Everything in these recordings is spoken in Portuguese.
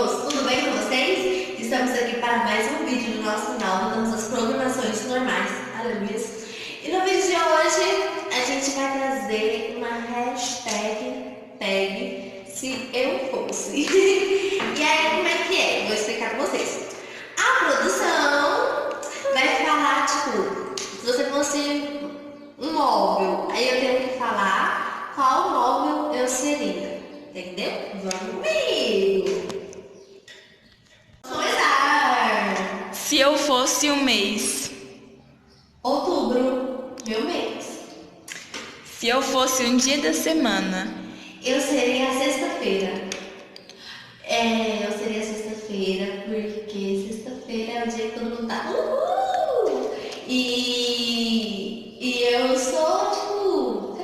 amigos! Tudo bem com vocês? Estamos aqui para mais um vídeo do nosso canal, voltamos às programações normais, aleluia. E no vídeo de hoje, a gente vai trazer uma hashtag tag se eu fosse. E aí, como é que é? Vou explicar para vocês. A produção vai falar, tipo, se você fosse um móvel, aí eu tenho que falar qual móvel eu seria. Entendeu? Vamos comigo! Vamos começar! Se eu fosse um mês. Outubro, meu mês. Se eu fosse um dia da semana. Eu seria a sexta-feira. Eu seria a sexta-feira, porque sexta-feira é o dia que todo mundo tá uhul! E eu sou, tipo,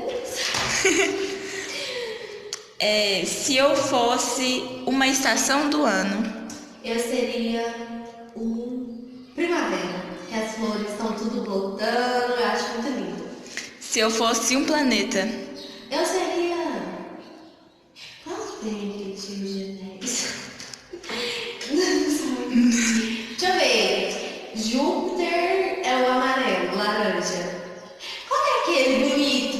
feliz. Se eu fosse uma estação do ano. Eu seria primavera, que as flores estão tudo voltando, eu acho muito lindo. Se eu fosse um planeta. Eu seria... Qual tem aquele tio Genésio? Deixa eu ver. Júpiter é o amarelo, laranja. Qual é aquele bonito?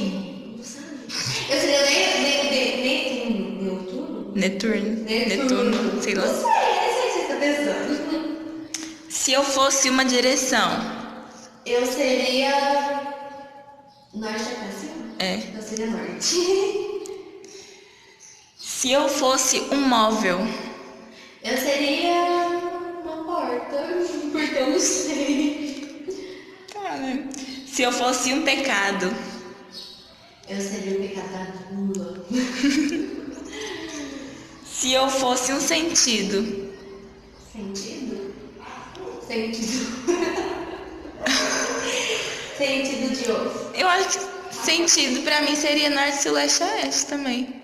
Não sabe? Eu seria Netuno, sei lá. Não sei o que você está pensando. Se eu fosse uma direção. Eu seria... Norte é pra cima? Eu seria norte. Se eu fosse um móvel. Eu seria uma porta, porque eu não sei. Se eu fosse um pecado. Eu seria o pecado da gula. Se eu fosse um sentido. Sentido? Sentido. Sentido de osso. Eu acho que sentido pra mim seria norte, sul, leste, oeste também.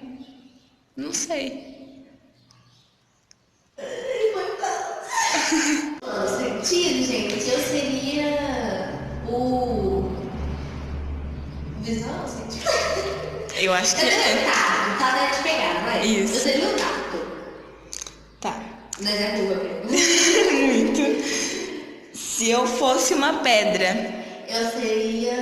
Não sei. Ai, coitado. Sentido, gente, eu seria o visual, sentido. Eu acho que Eu seria é. o tato, tato é de pegar, não é? Isso. Eu seria o tato. Tá. Mas é rua, mesmo. Muito. Se eu fosse uma pedra. Eu seria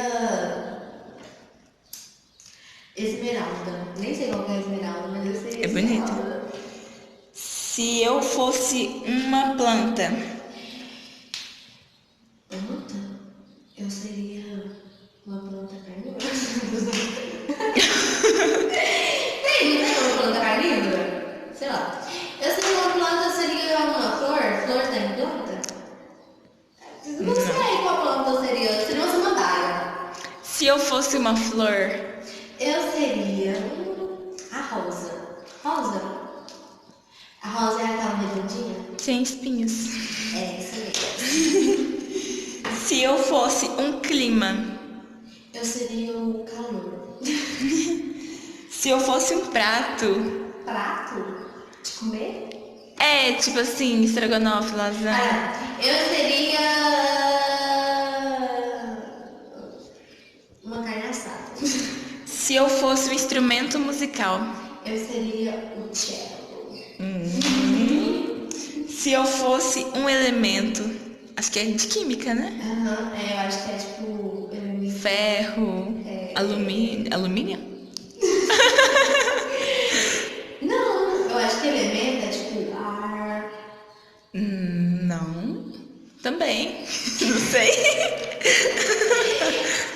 esmeralda. Nem sei qual que é esmeralda, mas eu seria bonito. esmeralda. Se eu fosse uma planta. Planta? Eu seria uma planta carnívora. Tem, não é uma planta carnívora? Sei lá. Eu seria uma planta, seria uma flor? Flor tem planta? Não sei qual planta eu seria. Eu seria uma samambaia. Se eu fosse uma flor. Eu seria a rosa. Rosa? A rosa é aquela redondinha? Sem espinhos. É, isso mesmo. Se eu fosse um clima. Eu seria o calor. Se eu fosse um prato. Prato? De comer? Tipo assim, estrogonofe, lasanha. Eu seria uma carne assada. Se eu fosse um instrumento musical. Eu seria o cello. Se eu fosse um elemento. Acho que é de química, né? Eu acho que é tipo... Ferro, alumínio. Alumínio? Não, eu acho que elemento é tipo ar. Não. Também. Não sei.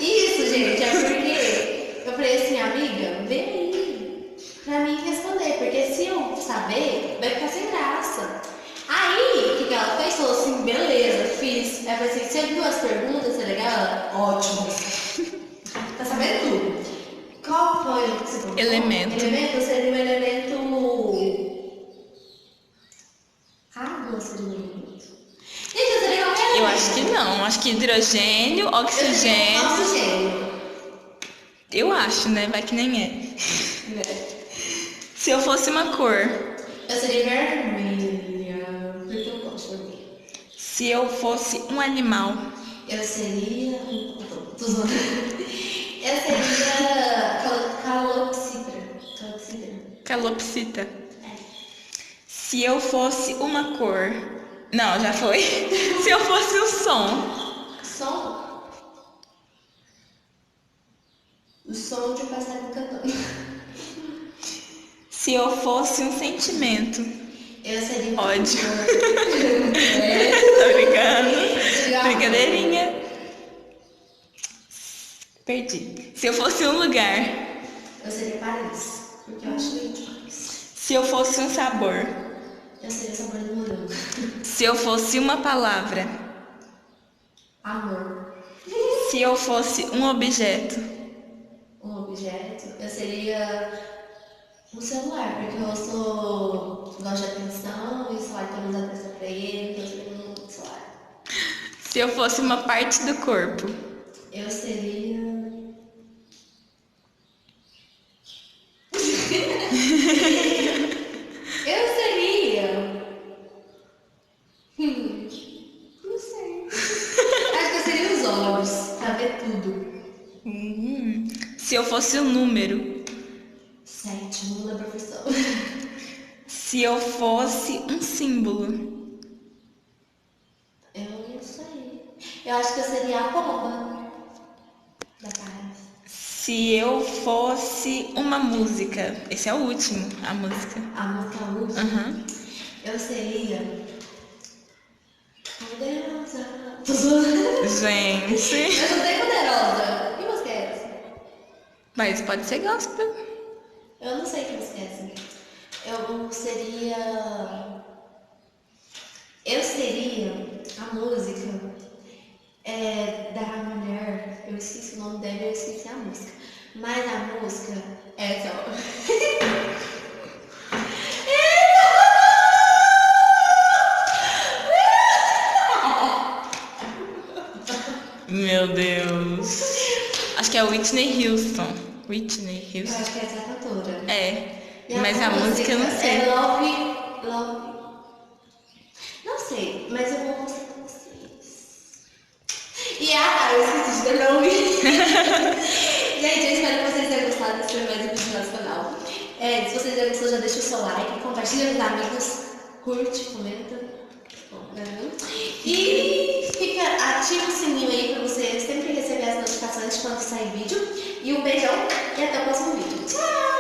Isso, gente, é porque eu falei assim, amiga, vê aí pra mim responder, porque se eu saber, vai ficar sem graça. Aí, o que ela fez? Falou assim, beleza, fiz. Ela falou assim, você viu as perguntas, é legal? Ela, ótimo. Tá sabendo tudo. Qual foi o que você falou? Elemento. Elemento seria o elemento... Água seria o elemento. Gente, eu seria qualquer elemento. Eu acho que não. Acho que hidrogênio, oxigênio. Oxigênio. Eu acho, né? Vai que nem é. Se eu fosse uma cor. Eu seria vermelha, porque eu gosto de vermelho. Se eu fosse um animal. Eu seria... Tô zoando. Eu seria calopsita. Calopsita. Se eu fosse uma cor. Não, já foi. Se eu fosse um som. Som? O som de um passarinho cantando. Se eu fosse um sentimento. Eu seria uma Ódio. cor. Tô brincando. Brincadeirinha. Perdi. Se eu fosse um lugar. Eu seria Paris, porque eu acho lindo Paris. Se eu fosse um sabor. Eu seria o sabor do morango. Se eu fosse uma palavra. Amor. Se eu fosse um objeto. Um objeto, eu seria um celular, porque eu gosto de atenção e o celular tem muita atenção pra ele, então eu seria um celular. Se eu fosse uma parte do corpo. Eu seria. Eu seria. Não sei. Acho que eu seria os olhos, pra ver tudo. Se eu fosse um número. 7, muda a profissão. Se eu fosse um símbolo. Eu não sei. Eu acho que eu seria a pomba da paz. Se eu fosse uma música. Esse é o último, a música. A música última. Aham. Eu seria. Poderosa. Tô zoando. Gente. Eu não sei poderosa. Que música é essa? Mas pode ser gospel. Eu não sei que música é essa. Eu seria. Eu seria a música da mulher. Eu esqueci o nome dela, eu esqueci a música. Mas a música é essa, ó. Meu Deus. Acho que é Whitney Houston. Whitney Eu Houston. acho que é essa cantora. É. E Mas a música eu não sei. É Love. Não sei, mas eu vou mostrar pra vocês. E eu esqueci de dar nome. Gente, eu espero que vocês tenham gostado desse mais um vídeo do nosso canal. Se vocês já gostou, já deixa o seu like, compartilha com os amigos, curte, comenta. E ativa o sininho aí pra você sempre receber as notificações de quando sair vídeo. E um beijão e até o próximo vídeo. Tchau!